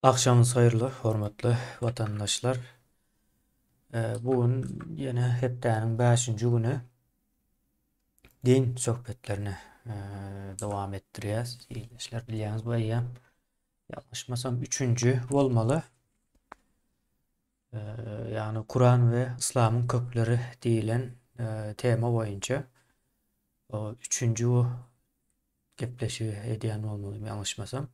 Akşamınız hayırlı, hormatly vatandaşlar. Bugün yine hepdeniň 5-nji güni din söhbetlerini dowam etdirýäs. İşler bilýäňiz bu aýam ýalňyşmasam 3-nji bolmaly. Ýani Kur'an we Islamyň kökleri diýilen tema boýunça o 3-nji gepleşigi edýän bolmaly ýalňyşmasam.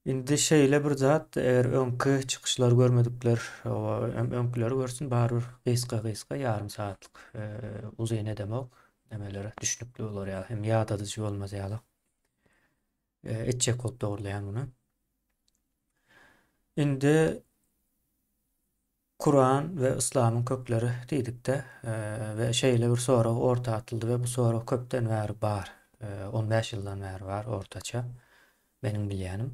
Indi şeýle bir zat eger öňkü çykyşlar görmedikler, öňkileri görsün barybir gysga ýarym saatlyk uzaýan edemek demeleri düşnükli bolar ýa hem ýada dıjy bolmaz ýaly. Etjek bolup dogurlaýan muny. Indi Kur'an we Islamyň kökleri diýdikde we şeýle bir sorag orta atyldy we bu sorag köpden bäri bar. 15 ýyldan bäri bar ortaça benim bilýänim.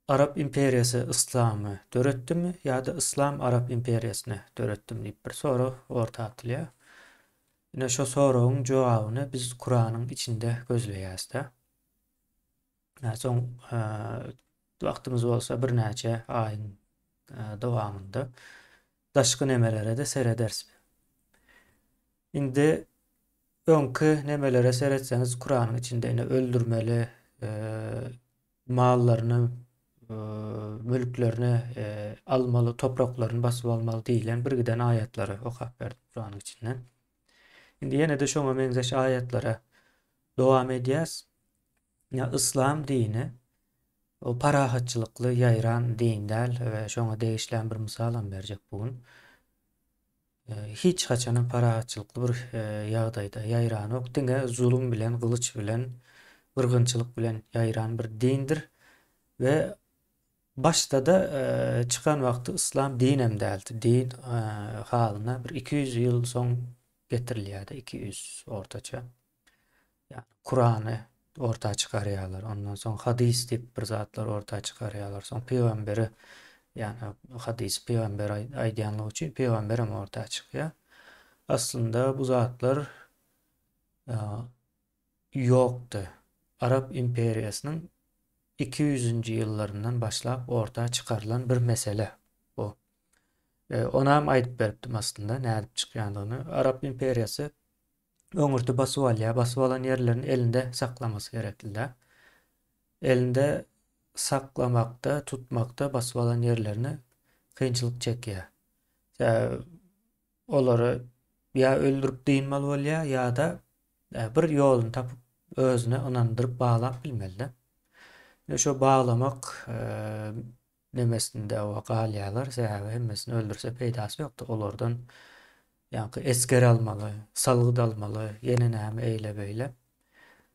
Arap imperiýasy Islam'ı döretdimi ýa-da Islam Arap imperiýasyny döretdimi diýip bir soru orta atylýar. Ine şo soragyň jogabyny biz Kur'anyň içinde gözleýäs-de. Soň wagtymyz bolsa bir näçe aýyň dowamında daşky nemelere de seredersiz. Indi öňkü nemelere seretseňiz Kur'anyň içinde ine öldürmeli, mallaryny, mülklerini almaly, topraklaryny basyp almaly diýilen bir giden aýatlary okap berdim Kur'anyň içinden. Indi ýene de şoňa meňzeş aýatlara dowam edýäs. Ya Islam dini o parahatçylykly ýaýran din däl we şoňa degişlen bir misalam berjek bugün. Hiç haçanyň parahatçylykly bir ýagdaýda ýaýran ok, diňe zulüm bilen, gylyç bilen, gyrgynçylyk bilen ýaýran bir dindir we başta da çıkan wagty Islam dinem däldi. Din halyna bir 200 ýyl soň getirilýärdi, 200 ortaça. Yani Kur'an'ı ortaya çıkarıyorlar. Ondan sonra hadis diýip bir zatlar ortaya çıkarıyorlar. Sonra peygamberi yani hadis peygamber aýdýanlygy üçin peygamberem ortaya çykýar. Aslında bu zatlar ýokdy. Arap imperiýasynyň 200-nji ýyllaryndan başlap ortaya çıkarılan bir mesele bu. Ona hem aýdyp beripdim aslında nädip çykýandygyny. Arap imperiýasy öňürde basyp alýar, basyp alan ýerlerini elinde saklamasy gerekli. Elinde saklamakda, tutmakda basyp alan ýerlerini kynçylyk çekýär. Olary ýa öldürip diýinmeli bolýar ýa-da bir ýoluny tapyp özüne ynandyryp baglap bilmeli. Şo baglamak nemesinde o galyalar sebäbi hemmesini öldürse peýdasy ýokdur. Olardan ýa-ni esker almaly, salgyt almaly, ýene näme eýle beýle.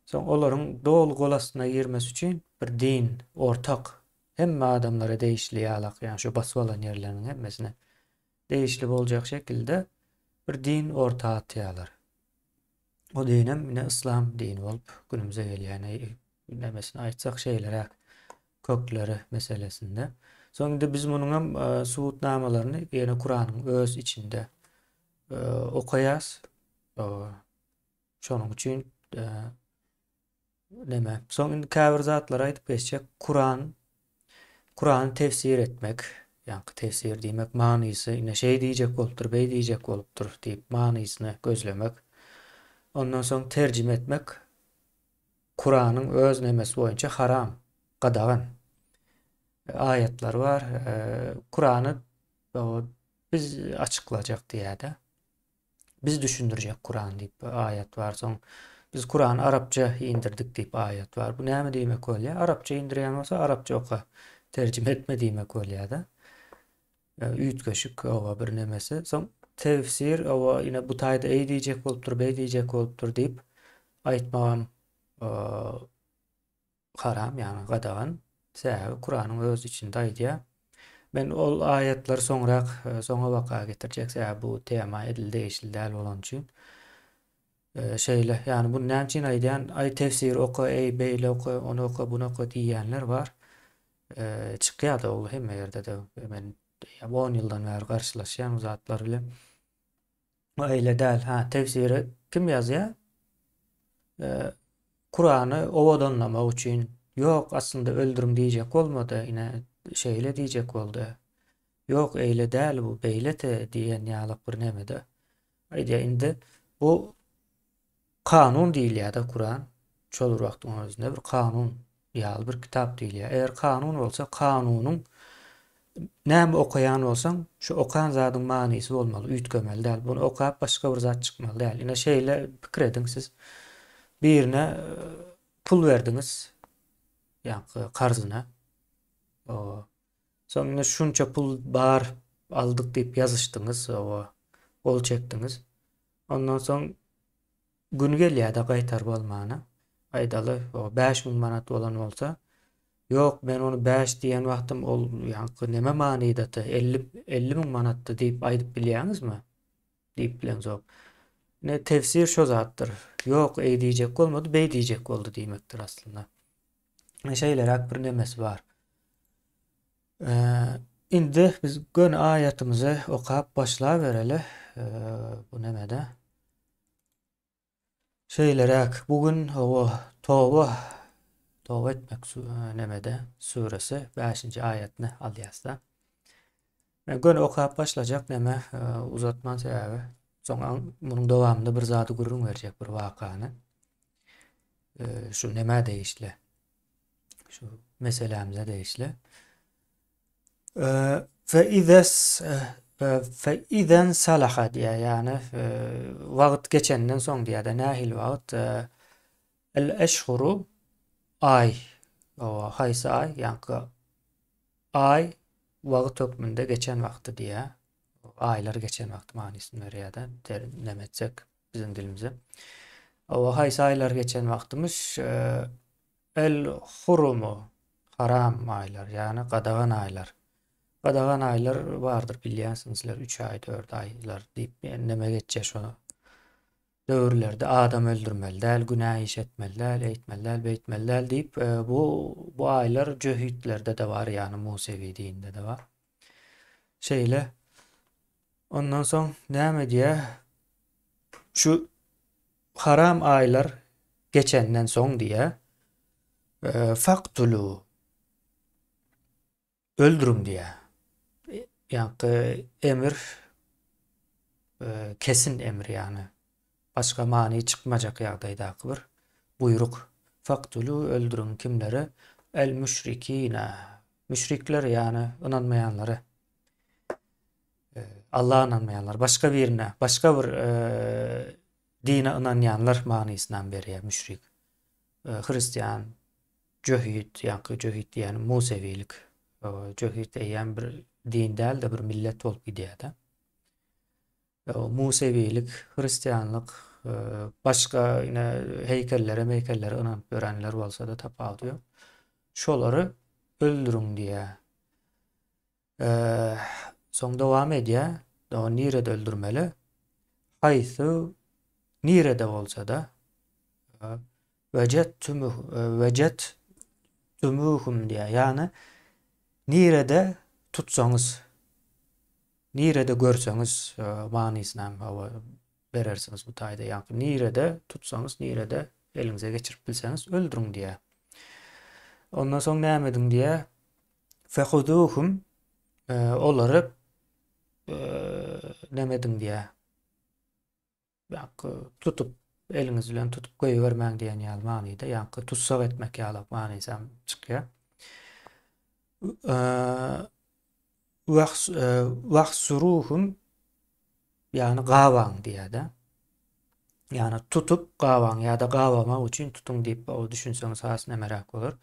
Soň olaryň dol golasyna girmesi üçin bir din, ortak hemme adamlara değişli ýalak, ýa-ni şo basyp alan ýerleriň hemmesine değişli boljak şekilde bir din ortağa atýarlar. O dinem ine Islam dini bolup günümüze gelýän nemesini aýtsak şeýlere kökleri meselesinde. Soňra biz munuň hem suwutnamalaryny ýene Kur'anyň öz içinde okaýas. Şonuň üçin neme? Soň käbir zatlar aýdyp geçjek Kur'any tefsir etmek, ýa-ni tefsir diýmek manysy ine şeý diýjek bolupdyr, beý diýjek bolupdyr diýip manysyny gözlemek. Ondan soň terjime etmek Kur'anyň öz nemesi boýunça haram, gadagan ayetler var. Kur'any biz açıklajak diýär-de. Biz düşündürjek Kur'an diýip ayet var. Soň biz Kur'any Arapça indirdik diýip ayet var. Bu näme diýmek bolýar? Arapça indirýän bolsa Arapça oka. Terjime etme diýmek bolýar-da. Üýtgeşik owa bir nemesi. Soň tefsir owa ine bu taýda eý diýjek bolupdyr, beý diýjek bolupdyr diýip aýtmagam haram, ýani gadagan. Sebäbi Kur'anyň öz içinde aýdýar. Men ol ayetler soňa waka getirjek. Sebäbi bu tema edil değişildi däl bolan üçin. Şeýle, ýani bu näme üçin aýdýan, aý tefsir oka, eý beýle oka, onu oka, bunu oka diýýänler bar. Çykýar-da ol hemme ýerde de. Men 10 ýyldan bäri garşylaşýan zatlar bilen. Aýle däl, tefsiri kim ýazýar? Kur'any owadanlamak üçin, Yok aslında öldürüm diyecek olmadı. Yine şeyle diyecek oldu. Yok eyle değil bu beylete diyen yalık bir nemede. Haydi indi bu kanun değil ya da Kur'an. Çolur vaktin özünde bir kanun ýaly bir kitap değil ya. Eğer kanun olsa kanunun näme okayan olsaň şu okan zadyň manysy bolmaly, üýtgemeli däl. Bunu okap başga bir zat çykmaly däl. Ine şeýle pikir ediň siz. Birine pul berdiňiz, ýa-ni karzyna. O soňra şunça pul bar aldyk diýip ýazyşdyňyz, o gol çekdiňiz. Ondan soň gün gelýär-de gaýtar bolmana. Aýdaly o 5.000 manat bolan bolsa, yok ben onu 5 diýen wagtym ol ýa-ni neme manydaty 50.000 manatdy diýip aýdyp bilýäňizmi? Diýip bilen zok. Ne tefsir şo zatdyr. Yok ey diýjek bolmady, bey diýjek boldy diýmekdir aslında. Şeýler hak bir nemesi bar. Indi biz gön ayatymyzy okap başla bereli. Bu nemede? Şeylerek bugün o Tawba etmek nemede suresi 5. ayetini alýasda. Gön okap başlajak neme uzatman sebäbi. Soňra munyň dowamında bir zady gurrun berjek bir wakany. Şu neme değişli. Şu meselemize değişli. Fe izen salaha diye yani vaqt geçenden soň diye de nahil vaqt el eşhuru ay o haýsy ay ýa-ni ay wagt hökmünde geçen wagty diye aylar geçen wagt manysyny berýär-de nemetsek bizim dilimize. O haýsy aylar geçen wagtymyş el hurumu haram aylar ýani gadagan aylar. Gadagan aylar bardyr bilýänsizler 3 ay 4 aylar diýip neme geçýär şonu. Döwürlerde adam öldürmeli däl, günah iş etmeli däl, eýtmeli däl, beýtmeli däl diýip bu aylar Cöhütlerde de bar ýani Musevi dinde de bar. Şeýle ondan soň näme diýär? Şu haram aylar geçenden soň diýär. Faqtulu öldürüm diýär. Ýa-ni emir kesin emir ýani. Başga many çykmajak ýagdaýdaky bir buyruk. Faqtulu öldürün kimleri? El müşrikine. Müşrikler ýani inanmaýanlary. Allah'a inanmaýanlar. Başga birine, başga bir dine inanýanlar manysynan berýär müşrik. Hristiýan, Cöhüt, ýa-ni Cöhüt diýeni Musevilik. Cöhüt diýen bir din däl de bir millet bolup gidýär-de. Musevilik, Hristiýanlyk, başga ine heykellere inanyp görenler bolsa da tapal diýär. Şolary öldürün diýär. Soň dowam edýär. O nirede öldürmeli? Haýsy nirede bolsa da vecettumuhum diýär. Ýani nirede tutsaňyz, nirede görseňiz manysyna berersiňiz bu taýda. Ýani nirede tutsaňyz, nirede eliňize geçirip bilseňiz öldürün diýär. Ondan soň näme ediň diýär? Fehuduhum olary näme ediň diýär? Tutup eliňiz bilen tutup goýubermäň diýen ýaly manyda, ýa-ni tutsak etmek ýaly manysam çykýar. Wahsuruhum ýani gawaň diýär-de. Ýani tutup gawaň ýa-da gawamak üçin tutuň diýip o düşünseňiz has nämerak bolar.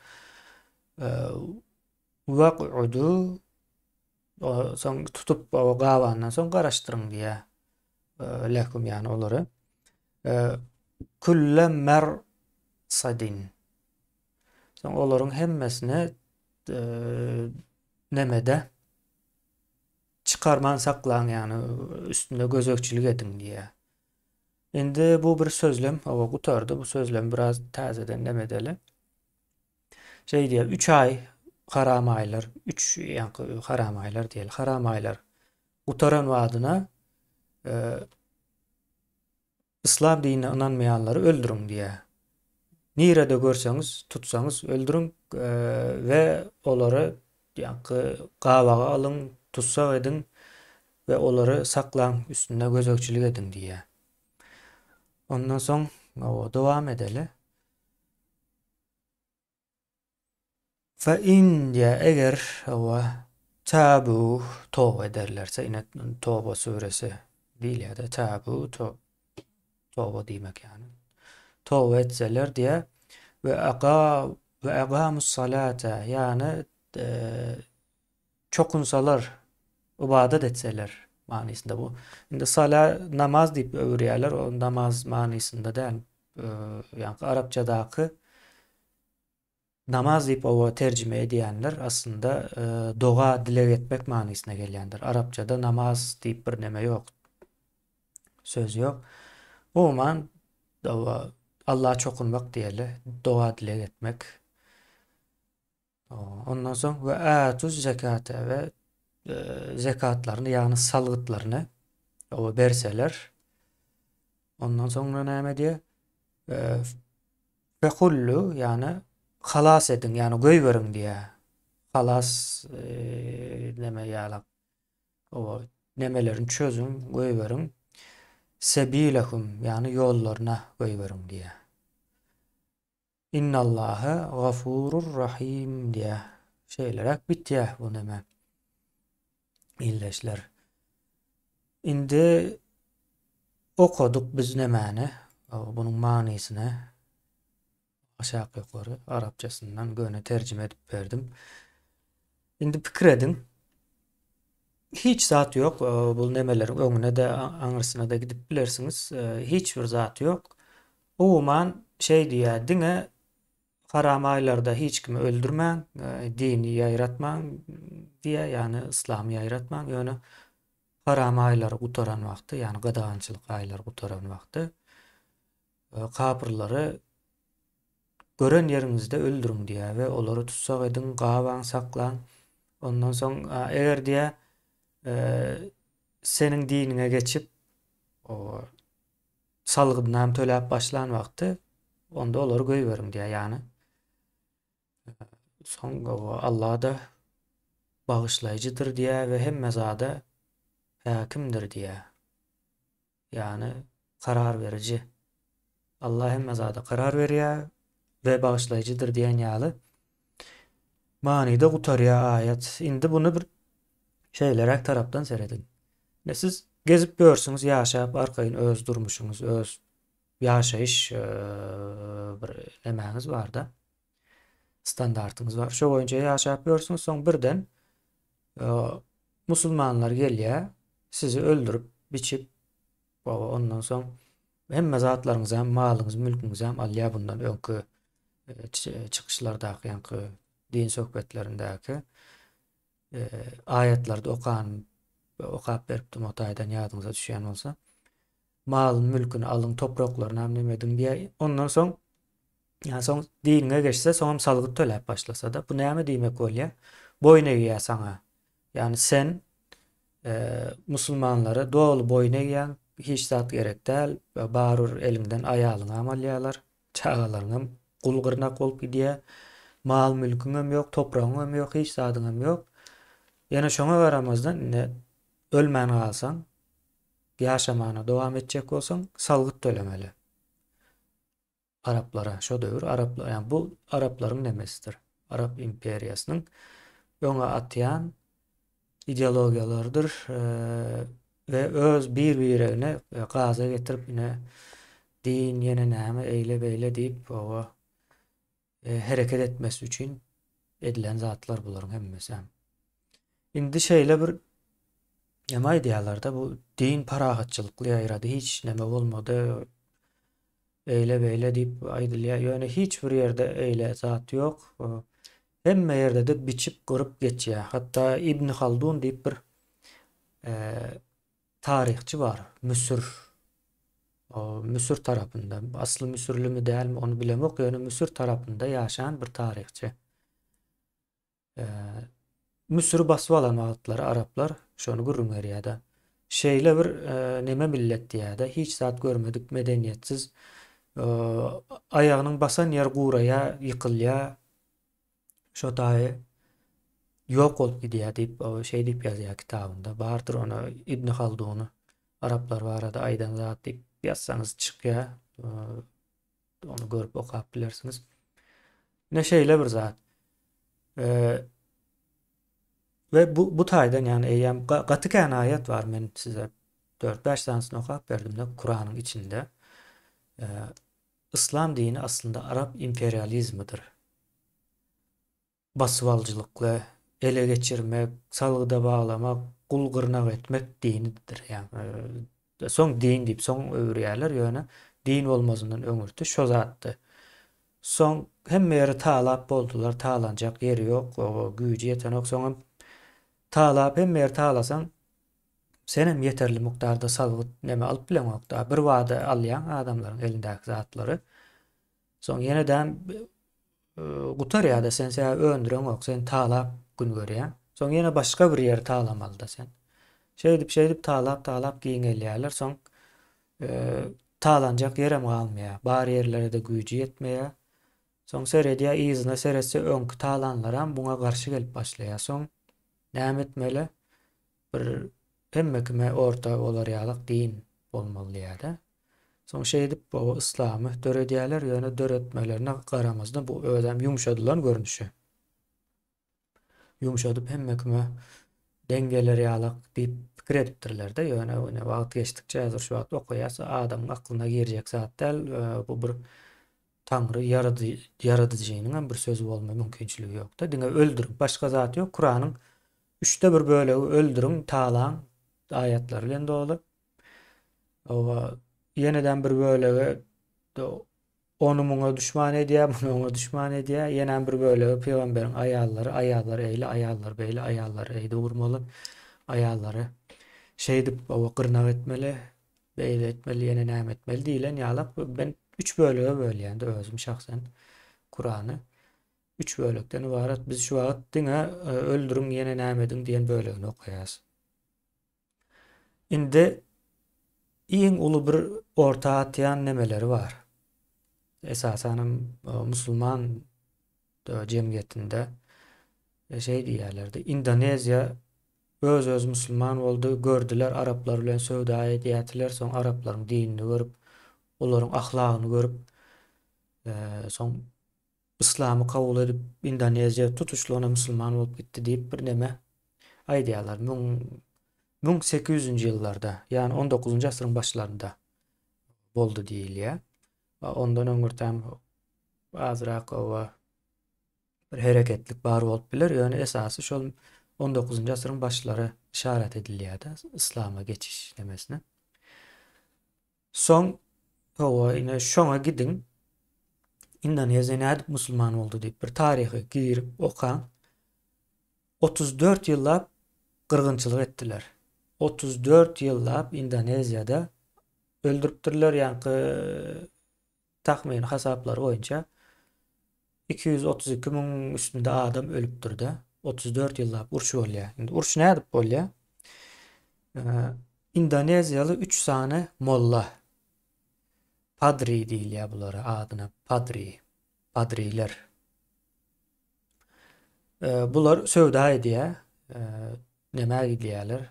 Waq'udu soň tutup o gawandan soň garaşdyryň diýär. Lekum ýani olary. Kulle mersadin. Soň olaryň hemmesini nemede çıkarman saklaň ýani üstünde gözökçilik ediň diýär. Endi bu bir sözlem, awa gutardy. Bu sözlem biraz täzeden nemedeli. Şey diýär, 3 ay haram aylar, 3 ýa-ni haram aylar diýil. Haram aylar gutaran wadyna İslam dinine inanmayanları öldürün diye. Nirede görseňiz, tutsaňyz öldürün ve olary ýa-ni gabaga alyň, tutsak edin ve olary saklaň, üstünde gözekçilik edin diýär. Ondan soň dowam edeli. Fe in diye eger tabu tövbe ederlerse yine Tövbe suresi değil de tabu tövbe diýmek yani. Tövbe etseler diye ve agamus salata yani çokunsalar ibadet etseler manysında bu. Indi sala namaz diýip öwürýärler. O namaz manysında däl. Yani Arapçadaky namaz diýip o tercüme edýänler aslında doga dilek etmek manysyna gelýändir. Arapçada namaz diýip bir neme ýok. Söz ýok. Umuman Allah'a çokunmak diýeli, doga dilek etmek. Ondan soň ve atuz zekata ve zekatlaryny ýagny salgytlaryny berseler. Ondan soňra näme diýer? Fekullu yani halas edin yani göýberin diye. Halas neme ýalak. O nemelerin çözün, göýberin. Sebilehum yani yollarına göýberin diye. İnnallâhe gafurur rahim diye şeylerek bittiye bu neme. İlleşler. Indi okuduk biz nemeni. Bunun manisyny aşağı yukarı Arapçasından göne tercüme edip verdim. Indi pikir edin. Hiç zat yok. Bu nemelerin öňüne de aňyrsına da gidip bilersiniz. Hiçbir zat yok. Umuman şey diýär diňe haram aýlarda hiç kimi öldürmäň, dini ýaýratmaň diýe yani İslamy ýaýratmaň ýöne haram aýlary gutaran wagty yani gadagançylyk aýlary gutaran wagty kapyrlary gören yeriňizde öldürün diýär we olary tutsak edin, gabaň saklaň. Ondan soň eger diýär seniň diniňe geçip o salgydynam töläp başlan wagty onda olary göýberin diýär ýani. Soň Allah da bağışlayıcıdır diýär we hemme zada hakimdir diýär. Yani karar verici. Allah hemme zada karar berýär ve bağışlayıcıdır diýen ýaly manyda gutarýar ayet. Indi bunu bir şeylerek tarapdan seredin. Ne siz gezip görsüňiz, ýaşap arkaýyn öz durmuşuňuz, öz ýaşaýyş bir nemäňiz bar da. Standartyňyz bar. Şo boýunça ýaşap görsüňiz, soň birden musulmanlar gelýär, sizi öldürüp, biçip, ondan soň hemme zatlaryňyzy hem malyňyzy, mülküňizi hem alýar bundan öňkü çykyşlardaky ýa-ni din söhbetlerindäki ayetlerde okap beripdim o taýdan ýadyňyza düşýän bolsa mal mülküni alyň topraklaryny hem neme edin diýär. Ondan soň ýa soň diniňe geçse soňam salgyt töläp başlasa da bu näme diýmek bolýar? Boyun eýýär saňa. Yani sen musulmanlara dolu boyun eýýän hiç zat gerek däl. Barur elinden aýalyňa amalýalar, çagalaryňam gulgyrnak bolup gidýär. Mal mülküňem ýok, topragyňam ýok, hiç zadyňam ýok. Ýene şoňa garamazdan ölmän galsaň, ýaşamana dowam etjek bolsaň salgyt tölemeli. Araplara, şo döwür Araplar, yani bu Arapların nemesidir. Arap imperiýasynyň öňe atýan ideologiýalardyr ve öz bir-birine gaza getirip ine din ýene näme eýle beýle diýip hereket etmesi üçin edilen zatlar bularyň hemmesi. Indi şeýle bir ýama diýerler bu din parahatçylykly ýaýrady, hiç neme bolmady, eýle beýle diýip aýdylýar. Ýöne hiç bir ýerde eýle zat ýok. Hemme ýerde de biçip görüp geçýär. Hatta İbn Haldun diýip bir tarihçi bar. Müsür tarapynda. Asly Müsürlümi dälmi onu bilemok. Ýöne Müsür tarapynda ýaşaýan bir tarihçi. Müsürü basyp alan wagtlary Araplar şonu gürrüňler da. Şeýle bir neme millet diýär-de, hiç zat görmedik, medeniýetsiz Ayağının basan yer guuraya, ýykylýa, şo daýy ýok bolup gidýär diýip o şey diýip ýazýar kitabynda. Bardyr ona İbn Halduny Araplar barada aýdan zat diýip ýazsaňyz çykýar. Onu görüp okap bilersiňiz. Ne şeýle bir zat. Eee, Ve bu taýdan ýani eýem gaty kän aýat bar, men size 4-5 tanesini okap berdim-de Kur'anyň içinde. Eee, İslam dini aslında Arap imperializmidir. Basywaljylykly, ele geçirmek, salgyda baglamak, kul gırnak etmek dinidir. Yani soň din diýip soň öwürýärler ýöne din bolmazyndan öňürti şo zatdy. Soň hemme ýeri talap boldular, talanjak ýeri ýok, o güýji ýeten ok. Soň talap hemme ýeri talasaň senem ýeterli mukdarda salgyt neme alyp bileňok da bir wada alýan adamlaryň elindäki zatlary. Soň ýeneden gutar ýa-da sen öndüreň ok, sen talap gün görýän. Soň ýene başga bir ýeri talamaly da sen. Şey dip talap giň elýärler. Soň talanjak ýerem galmaýar. Bar ýerlere de güýji ýetmeýär. Soň serediýä izine seretse öňkü talanlaram buňa garşy gelip başlaýar. Soň näme etmeli? Bir hemmekime orta bolarýarlyk din bolmaly ýa-da. Soň şey dip o İslamy döredýärler, ýöne döretmelerine garamazda bu ödem ýumşadylan görnüşi. Ýumşadyp hemmekime dengeleri ýalyk diýip pikir edipdirler-de, ýöne wagt geçdikçe häzir şu wagt okuýasa adamyň aklyna girjek zat däl, bu bir Tanrı yaradyjynyň bir sözü bolma mümkinçiligi ýok-da. Diňe öldürüp başga zat ýok. Kur'anyň 3'te 1 bölegi öldürüň, talan aýatlary bilen dolu. Owa yeniden bir bölegi onu muňa düşman edýär, bunu oňa düşman edýär. Ýene bir bölegi peýgamberiň aýallary eýle, aýallar beýle, aýallar eýde urmaly, aýallary şey dip gyrnak etmeli, beýle etmeli, ýene näme etmeli diýilen ýalyk ben 3 bölege bölýän-de özüm şahsen Kur'any 3 bölekden ibaret. Biz şu wagt diňe öldürüň ýene näme ediň diýen bölegini okuýas. Indi iň uly bir orta atýan nemeleri bar. Esasen musulman cemiyetinde şey diýerlerdi. Indonezya öz musulman boldy, gördüler Araplar bilen söwda edýärdiler, soň Araplaryň dinini görüp, olaryň ahlagyny görüp, soň İslamy kabul edip Indonezya tutuşly ona musulman bolup gitdi diýip bir neme aýdýarlar. 1800-nji ýyllarda, ýani 19-njy asyryň başlarynda boldy diýilýär. Ondan öňürtem azyrak bir hereketlik bar bolup biler. Ýöne esasy şol 19-njy asyryň başlary işaret edilýär-de İslama geçiş demesine. Soň ine şoňa gidiň Indonezya nädip musulman boldy diýip bir taryhy girip okan 34 ýyllap gyrgynçylyk etdiler. 34 ýyllap Indoneziýada öldüripdirler, ýani tahmin hasaplary boýunça 232 000 üstünde adam ölüpdir-de. 34 ýyllap urş bolýar. Indi urş nädip bolýar? Indoneziýaly 3 sany molla, padri diýilýär bulara, adyna padri, padriler. Bular sövda edýär, näme gidýärler,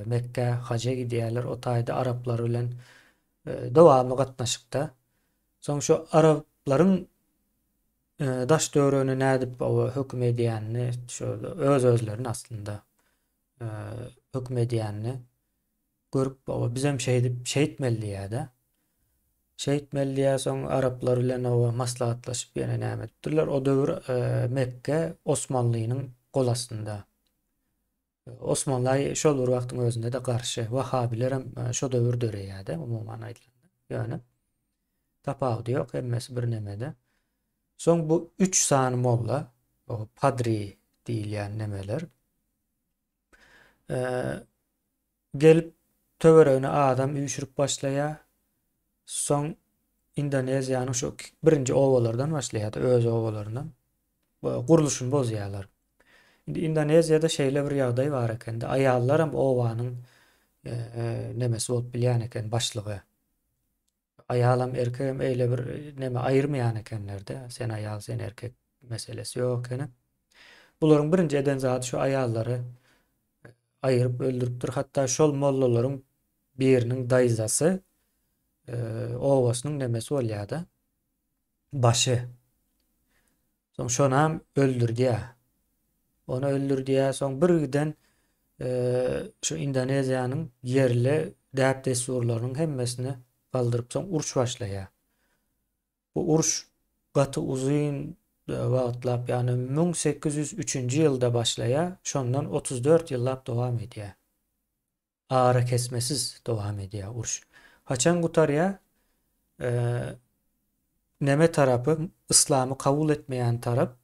Mekke haja gidýärler, o taýda Araplar bilen dowamly gatnaşykda. Soň şu Araplaryň daş döwrüne nädip hökm edýänini, şu özlerini aslında hökm edýänini görüp bizem şey etmeli ýa-da. Şey etmeli ýa, soň Araplar bilen maslahatlaşyp ýene näme etdiler. O döwür Mekke Osmanlynyň gol astynda. Osmanly şol bir wagtyň özünde de garşy Wahabiler hem şo döwür döreýär-de umumyň aýdylanda. Ýöne tapawdy ýok, hemmesi bir nemede. Soň bu 3 sany molla, o padri diýilýän nemeler gelip töweregine adam üýşürip başlaýar. Soň Indoneziýanyň şu birinji owalardan başlaýar, öz owalaryndan guruluşyny bozýarlar. Indi Indoneziýada şeýle bir ýagdaý bar eken-de, aýallar hem owanyň nemesi bolup bilýän eken, başlygy. Ayalam erkeğim eyle bir neme ayırmayan ekenlerde. Sen ayal sen erkek meselesi yok ene. Buların birinci eden zatı şu ayalları ayırıp öldürüpdür. Hatta şol mollaların birinin dayızası ovasının nemesi olýada. Başı. Soň şonam öldürdiýä. Onu öldürdiýä. Soň birden şu Indoneziýanyň yerli däp desurlarynyň hemmesini baldyryp soň uruş başlaýar. Bu uruş gaty uzun wagtlap, ýani 1803-nji ýylda başlaýar, şondan 34 ýyllap dowam edýär. Ara kesmesiz dowam edýär uruş. Haçan gutarýar? Neme tarapy, İslam'ı kabul etmeýän tarap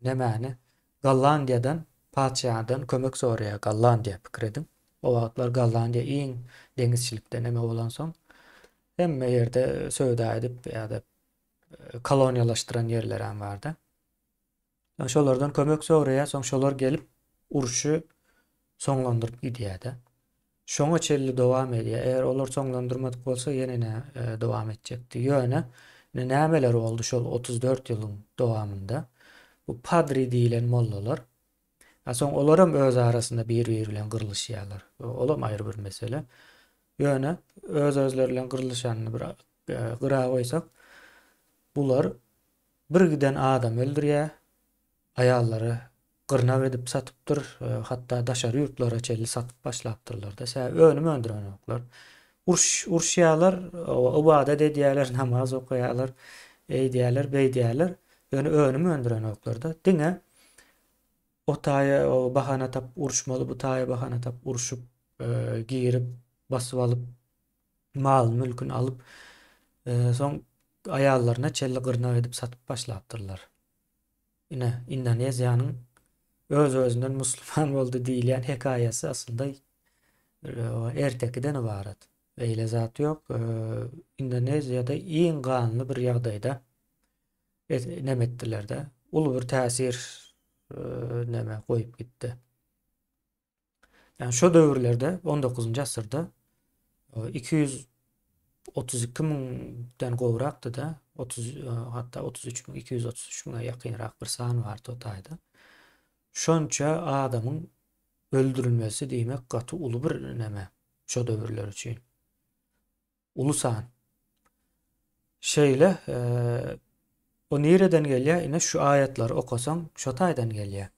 nemäni? Gollandiýadan, padşahdan kömek soraýar. Gollandiýa pikir edin. O wagtlar Gollandiýa iň deňizçilikde neme bolan soň hemme ýerde söwda edip ýa-da koloniýalaşdyran ýerler hem bardy. Şolardan kömek soraýar, soň şolar gelip uruşy soňlandyryp gidýär-de. Şoňa çelli dowam edýär. Eger olar soňlandyrmadyk bolsa ýene dowam etjekdi. Ýöne nämeler boldy şol 34 ýylyň dowamında? Bu padri diýilen mollalar. Soň olaram öz arasynda bir-biri bilen gyrylşýarlar. Olam aýry bir mesele. Ýöne öz-özleri bilen gyrylşanyny bir gyra goýsak, bular birgiden adam öldürýär, ayallary gyrnap edip satypdyr, hatda daşary ýurtlara çelli satyp başlapdyrlar-da. Sebäbi önüm öndürenoklar. Urşýarlar, obada edýärler, namaz okuýarlar, eýdýärler, beýdýärler. Ýöne önüm öndürenoklar-da. Diňe o taýa o bahana tap uruşmaly, bu taýa bahana tap uruşup, girip, basyp alyp, mal mülkün alyp, soň ayallaryna çelli gyrnap edip satyp başlapdyrlar. Ine Indoneziýanyň öz-özünden musulman boldy diýilen hekaýasy aslında ertekiden ibaret. Eýle zat ýok. Indoneziýada iň ganly bir ýagdaýda nemetdiler-de. Ulu bir täsir neme goýup gitdi. Yani şu döwürlerde 19-njy asyrda 232 000'den gowrakdy da 30 hatta 33 000 233 000'a ýakynrak bir san bardy o taýda. Şonça adamyň öldürilmesi diýmek gaty ulu bir neme şu döwürler üçin. Ulu san. Şeýle o nereden gelýär? Ine şu aýatlary okasaň şu taýdan gelýär.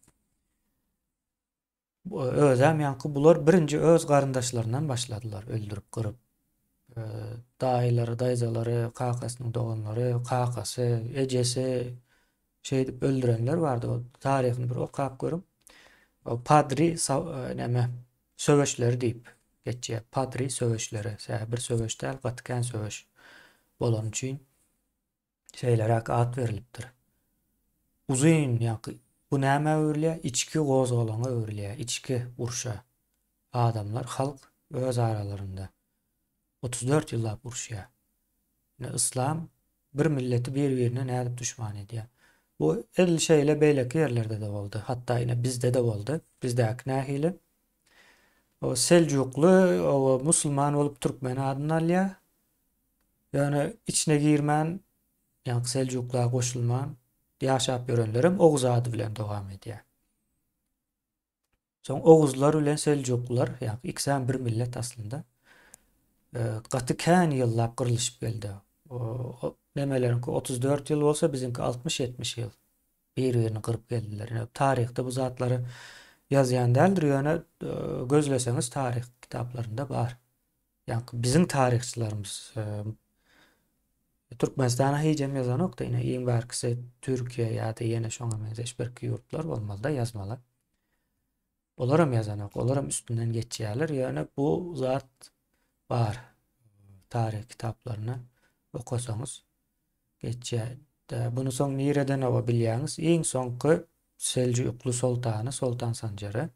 Özem ýanky bular birinji öz garyndaşlaryndan başladylar öldürüp gyryp. Daýlary, daýzalary, kakasynyň doganlary, kakasy, ejesi şeýdip öldürenler bardy. O taryhyny bir okap görüm. O padri neme söweşleri diýip geçýär. Padri söweşleri. Bir söweş däl, gatykän söweş bolan üçin şeýlere ad berilipdir. Uzun ýaky bu näme öwrülýär? İçki gozgalaňa öwrülýär. İçki urşa. Adamlar, halk öz aralarında 34 ýyllap urşýar. İslam bir milleti bir-birine nädip düşman edýär. Bu el şeýle beýleki ýerlerde de boldy. Hatta ine bizde de boldy. Bizdäki nähili o Seljuklu, o musulman bolup türkmen adyny alýar. Ýöne içine girmän, ýa-ni Seljukluğa goşulman ýaşap ýörenlerim Oğuz ady bilen dowam edýär. Soň Oğuzlar bilen Seljuklular, ýa-ni ikisi bir millet aslında. Gatykän ýyllap gyrlyşyp geldi. O nemelerinki 34 ýyl bolsa bizinki 60-70 ýyl bir-birini gyryp geldiler. Yani tarihte bu zatlary ýazýan däldir. Ýöne gözleseňiz tarih kitaplarynda bar. Yani bizim tarihçilerimiz Türkmenistana hijem ýazanok da ine iň barkysy Türkiýe ýa-da ýene şoňa benzeş bir ýurtlar bolmaly da ýazmalar. Olaram ýazanok, olaram üstünden geçýärler. Ýöne bu zat bar. Tarih kitaplarını okasaňyz geçýär. Bunu soň nireden aba bilýäňiz? Iň soňky Seljuklu sultany Sultan Sanjary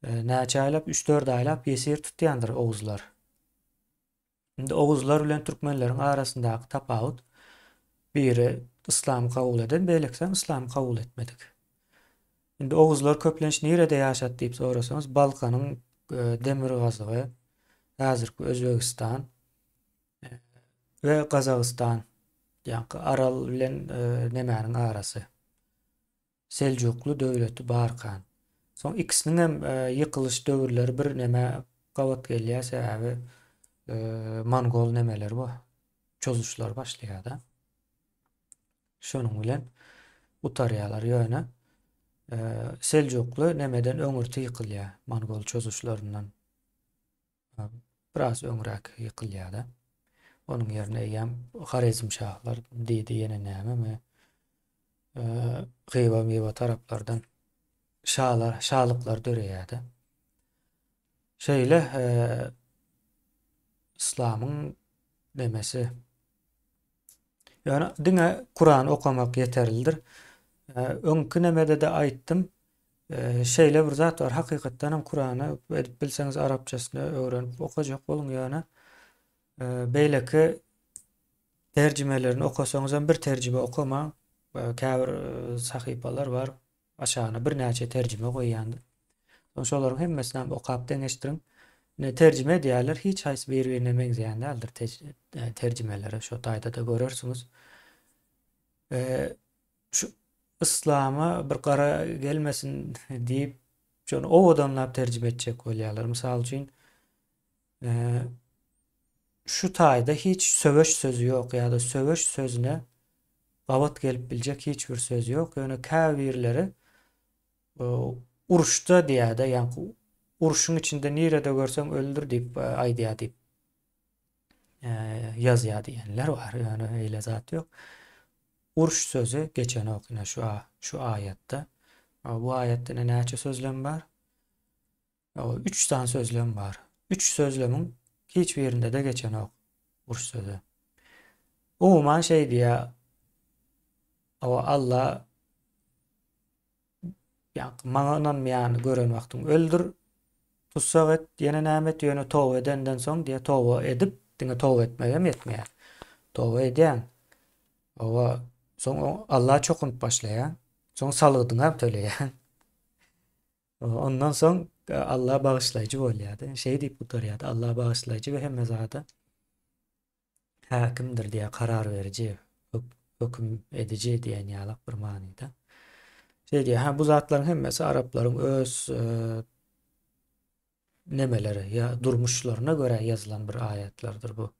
näçe aýlap 3-4 aýlap ýesir tutýandyr Oğuzlar. Indi Oğuzlar bilen türkmenleriň arasyndaky tapawut biri İslam kabul eden, beýlekse İslam kabul etmedik. Indi Oğuzlar köplenç nirede ýaşat diýip sorasaňyz Balkanyň demir gazygy, häzirki Özbegistan, ve Kazakistan. Yani Aral bilen nemäniň arasy. Seljuklu döwleti barkan. Soň ikisiniň hem ýykylyş döwürleri bir näme gawat gelýär sebäbi Mongol nemeleri bu. Çözüşler başlaýar da. Şonuň bilen utarýarlar ýöne. Seljuklu nemeden öňürti ýykylýar Mongol çözüşlerinden. Biraz öňräk ýykylýar da. Onun yerine ýa Harizmşahlar diýdi ýene näme Xiva Miwa taraplardan şahlyklar döreýärdi. Şeýle İslamyň demesi ýani diňe Kur'an okamak ýeterlidir. Öňkü nemede de aýtdym. Şeýle bir zat bar. Hakykatdan hem Kur'any edip bilseňiz arapçasyny öwrenip okajak boluň ýöne. Beýleki terjimelerini okasaňyz hem bir terjime okama käbir sahypalar bar. Aşagyna bir näçe terjime goýýandy. Şolaryň hemmesini okap deňeşdiriň. Ne terjime edýärler, hiç haýsy bir-birine meňzeýän däldir terjimeleri. Şo taýda da görersiňiz. Şu İslam'a bir gara gelmesin diýip şonu o adamlar terjime etjek bolýarlar. Mysal üçin şu taýda hiç söwüş sözü ýok ýa-da söwüş sözüne gawat gelip biljek hiç bir söz ýok. Ýöne käbirleri uruşda diýär-de, ýani uruşun içinde nirede görseň öldür diýip aýdýar diýip ýazýar diýenler bar. Ýani eýle zat ýok. Uruş sözü geçen okuna şu ayette. Bu ayette näçe sözlem bar? 3 tane sözlem bar. 3 sözlemin hiç birinde de geçen ok. Uruş sözü. Umuman şey diye Allah yani maňananmaýany gören wagtyň öldür tutsak et ýene nämet ýöne towa edenden soň diye towa edip diňe towa etmeýem etmeýär. Towa edýän. Soň Allah çokunup başlaýar. Soň salygyňa töleýär. Ondan soň Allah bağışlaýjy bolýar. Şey diýip utarýar. Allah bağışlaýjy we hemme zata hakimdir diye karar verici, hüküm edici diýen ýalak bir manyda. Şey diýär, bu zatlaryň hemmesi Araplaryň öz nemeleri ya durmuşlaryna göre yazılan bir ayetlerdir bu.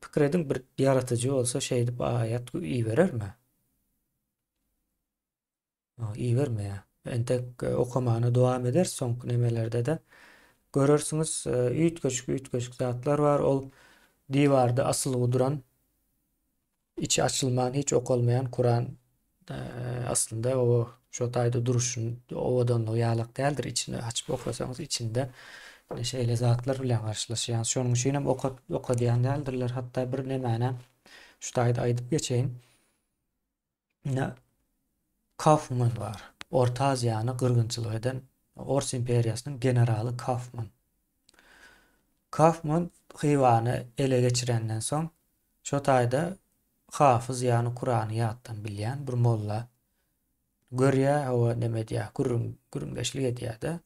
Pikredin bir yaratıcı olsa şey dip ayet iyi verir mi? İyi vermeýär. Entek okumana dowam eder, soňky nemelerde de görürsüňiz üýtgeçik zatlar bar. Ol diwarda asyl duran, içi açylmayan, hiç okulmayan Kur'an aslında o şu taýda duruşun owadan ýalak däldir. İçini açyp okasaňyz içinde şeýle zatlar bilen garşylaşýan. Şonuň üçin hem okadýan däldirler. Hatda bir nemäne şu taýda aýdyp geçeýin. Kaufman var. Orta Aziýany gyrgynçylyk eden Ors imperiýasynyň generaly Kaufman. Kaufman Xivany ele geçirenden soň şu taýda hafyz ýani Kur'any ýatdan bilýän bir molla görýär, o neme diýär, gürrüňdeşlik edýär-de.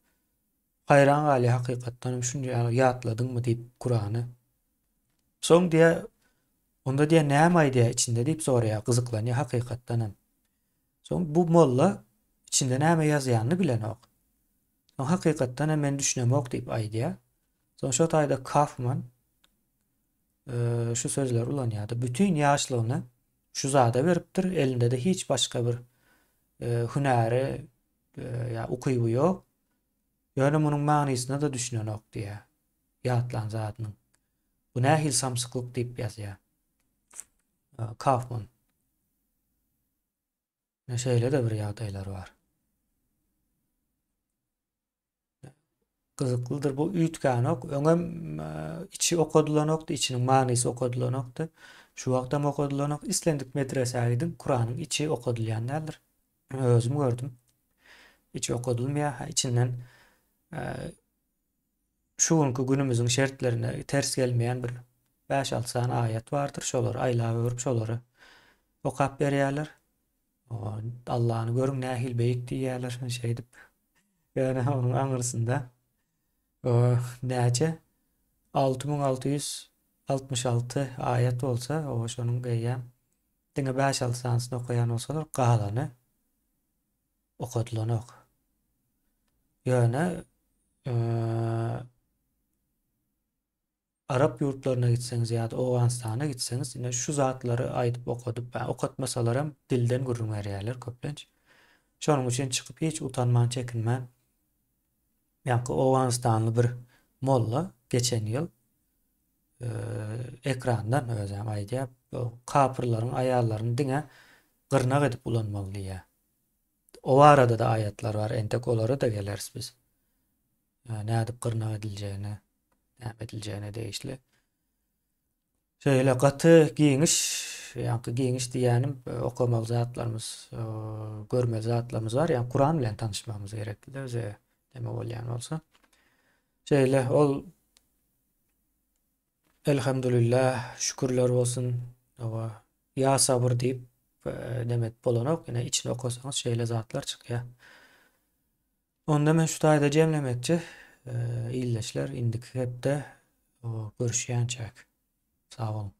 Hayran galy hakykatdan şunu ýatladyňmy diýip Kur'any. Soň diýär, onda diýär näme aýdýar içinde diýip soraýar, gyzyklanýar hakykatdan hem. Soň bu molla içinde näme ýazýanyny bilen ok. Soň hakykatdan hem men düşünemok diýip aýdýar. Soň şu taýda Kaufman şu sözler ulanýardy. Bütün ýaşlygyny şu zada beripdir. Elinde de hiç başga bir hünäri ýa ukyby ýok. Ýöne munyň manysyna da düşünenok diýär. Ýatlan zatynyň. Bu nähil samsyklyk diýip ýazýar. Kaufman. Şeýle de bir ýagdaýlar bar. Gyzyklydyr bu üýtgän ok. Öňem içi okadylan okdy, içiniň manysy okadylan okdy. Şu wagtam okadylan ok islendik medresäge gidip Kur'anyň içi okadylýan däldir. Özüm gördüm. İçi okadylmýar, içinden şu günkü günümüzün şertlerine ters gelmeyen bir 5-6 sany ayet bardyr. Şolary aýlap öwürüp şolary okap berýärler. Allah'ını görün nähil beýik diýýärler şey dip. Ýani onuň aňyrsynda näçe 6600 66 ayet olsa o şonun geýýän diňe 5-6 sanasyny okuyan olsalar galany okudylanok. Ýöne Arap ýurtlaryna gitseňiz ýa-da Owganistana gitseňiz ine şu zatlary aýdyp okudyp, okatmasalar hem dilden gurrun berýärler köplenç. Şonuň üçin çykyp hiç utanman, çekinmän. Ýa-da Owganistanly bir molla geçen ýyl ekrandan özüm aýdýar, o kapyrlaryň aýallaryny diňe gyrnak edip ulanmaly diýär. O arada da ayetler var, entek olara da geleriz biz. Ne edip gyrnak ediljegine, näme ediljegine değişli. Şöyle gaty giňiş, ýa-da giňiş diýänim okamak zatlarymız, görmek zatlarymız var. Ýa Kur'an bilen tanışmamız gerekli de öze demek bolýan bolsa. Şöyle ol elhamdülillah, şükürler bolsun. Ya sabır diýip demet bolanok, ine içine okusaňyz şeýle zatlar çykýar. Onda men şu taýda jemlemekçi, illeşler indik hepde görüşýänçäk. Sag bolun.